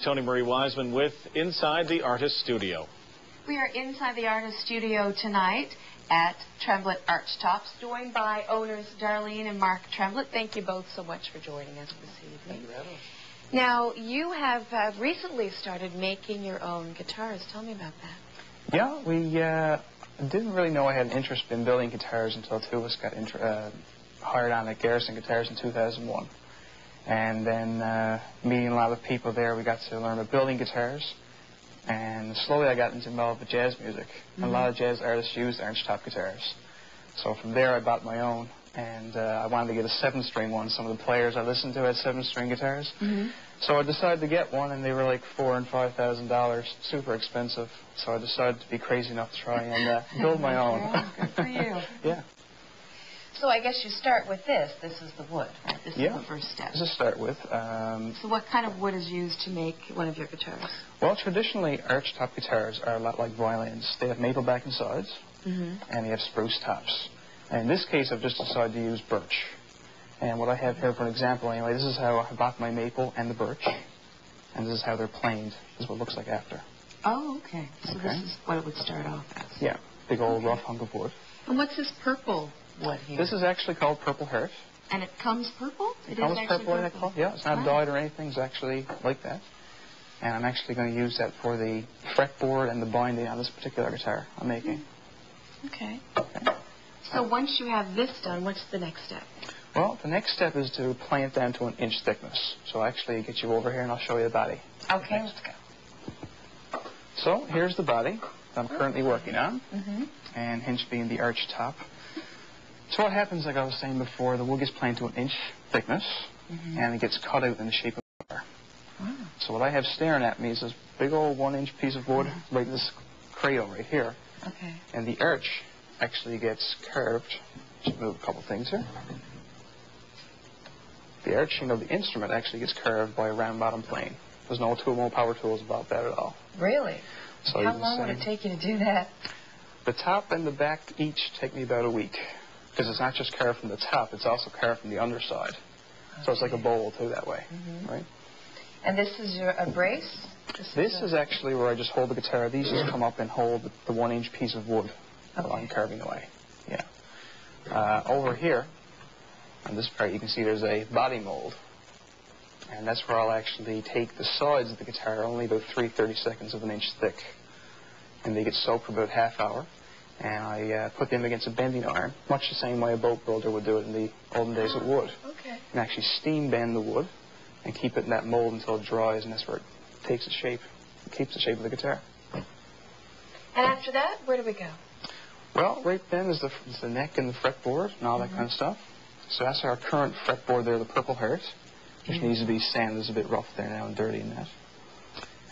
Toni Marie Wiseman with Inside the Artist Studio. We are inside the Artist Studio tonight at Tremblett Archtops, joined by owners Darlene and Mark Tremblett. Thank you both so much for joining us this evening. Thank you for having us. Now, you have recently started making your own guitars. Tell me about that. Yeah, we didn't really know I had an interest in building guitars until two of us got hired on at Garrison Guitars in 2001. And then meeting a lot of people there, we got to learn about building guitars. And slowly I got involved with jazz music. Mm-hmm. A lot of jazz artists used archtop guitars. So from there I bought my own. And I wanted to get a 7-string one. Some of the players I listened to had 7-string guitars. Mm-hmm. So I decided to get one, and they were like $4,000 and $5,000, super expensive. So I decided to be crazy enough to try and build my own. Good for you. Yeah. So I guess you start with this. This is the wood, right? This is the first step. This is to start with. So what kind of wood is used to make one of your guitars? Well, traditionally, archtop guitars are a lot like violins. They have maple back and sides, and they have spruce tops. And in this case, I've just decided to use birch. And what I have here, for an example, anyway, this is how I bought my maple and the birch. And this is how they're planed. This is what it looks like after. Oh, okay. So this is what it would start off as. Yeah, big old rough hunk of wood. And what's this purple wood here? This is actually called purple heart. And it comes purple? It comes purple, like that. Yeah, it's not dyed or anything. It's actually like that. And I'm actually going to use that for the fretboard and the binding on this particular guitar I'm making. Okay. So once you have this done, what's the next step? Well, the next step is to plane it down to an inch thickness. So I'll actually get you over here and I'll show you the body. Okay, let's go. So here's the body that I'm currently working on, and hinge being the arch top. So what happens, like I was saying before, the wood gets planed to an inch thickness, and it gets cut out in the shape of a guitar. Wow. So what I have staring at me is this big old 1-inch piece of wood right in this cradle right here. Okay. And the arch actually gets curved. Just move a couple things here. The arching of the instrument actually gets curved by a round bottom plane. There's no power tools about that at all. Really? So how long would it take you to do that? The top and the back each take me about a week. Because it's not just carved from the top, it's also carved from the underside. Okay. So it's like a bowl too that way, right? And this is a brace? This is actually where I just hold the guitar. These just come up and hold the 1-inch piece of wood while I'm carving away. Yeah. Over here, on this part, you can see there's a body mold. And that's where I'll actually take the sides of the guitar, only about 3/32 of an inch thick. And they get soaked for about half hour. And I put them against a bending iron, much the same way a boat builder would do it in the olden days with wood. Okay. And actually steam bend the wood and keep it in that mold until it dries, and that's where it takes its shape. It keeps the shape of the guitar. And after that, where do we go? Well, right then is the neck and the fretboard and all that kind of stuff. So that's our current fretboard there, the Purple Heart, which needs to be sanded. It's a bit rough there now and dirty in that.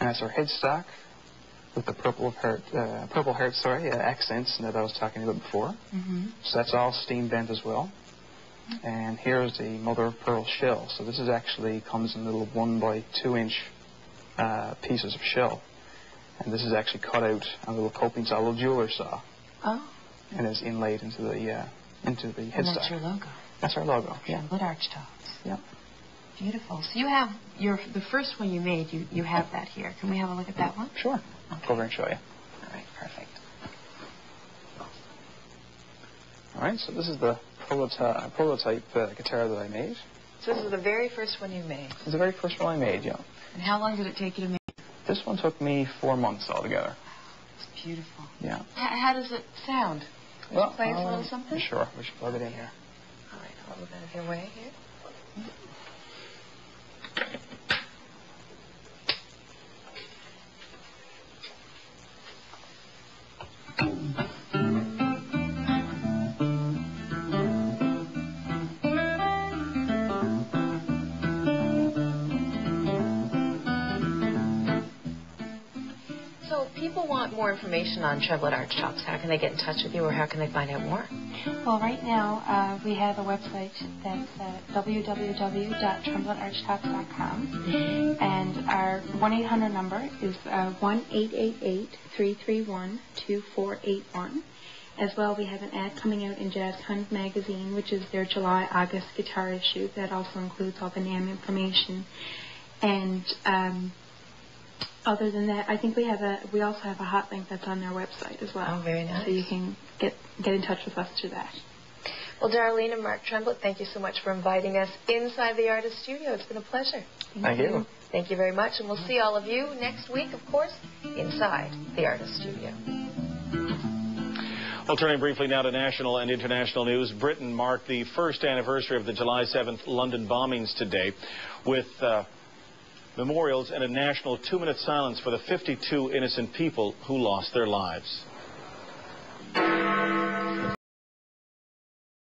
And that's our headstock with the Purple Heart accents that I was talking about before. So that's all steam bent as well. And here's the mother of pearl shell. So this is actually comes in little 1-by-2-inch pieces of shell. And this is actually cut out on a little coping saw, a little jeweler's saw. Oh. And it's inlaid into the headstock. And that's your logo. That's our logo. Yeah. Tremblett Archtops. Yep. Beautiful. So you have the first one you made. You have that here. Can we have a look at that one? Sure. Okay. Go over and show you. All right. Perfect. All right. So this is the prototype guitar that I made. So this is the very first one you made. It's the very first one I made. Yeah. And how long did it take you to make? This one took me 4 months altogether. It's beautiful. Yeah. How does it sound? Would you play us a little something? Sure. We should plug it in here. All right. A little bit of your way here. So if people want more information on Tremblett Archtops, how can they get in touch with you, or how can they find out more? Well, right now we have a website that's www.tremblettarchtops.com, and our 1-800 number is 1-888-331-2481. As well, we have an ad coming out in Jazz Hunt magazine, which is their July-August guitar issue. That also includes all the NAMM information. And Other than that, I think we also have a hot link that's on their website as well. Oh, very nice. So you can get in touch with us through that. Well, Darlene and Mark Tremblett, thank you so much for inviting us inside the artist studio. It's been a pleasure. Thank you. Thank you very much, and we'll see all of you next week, of course, inside the artist studio. Well, turning briefly now to national and international news, Britain marked the first anniversary of the July 7th London bombings today with memorials and a national 2-minute silence for the 52 innocent people who lost their lives.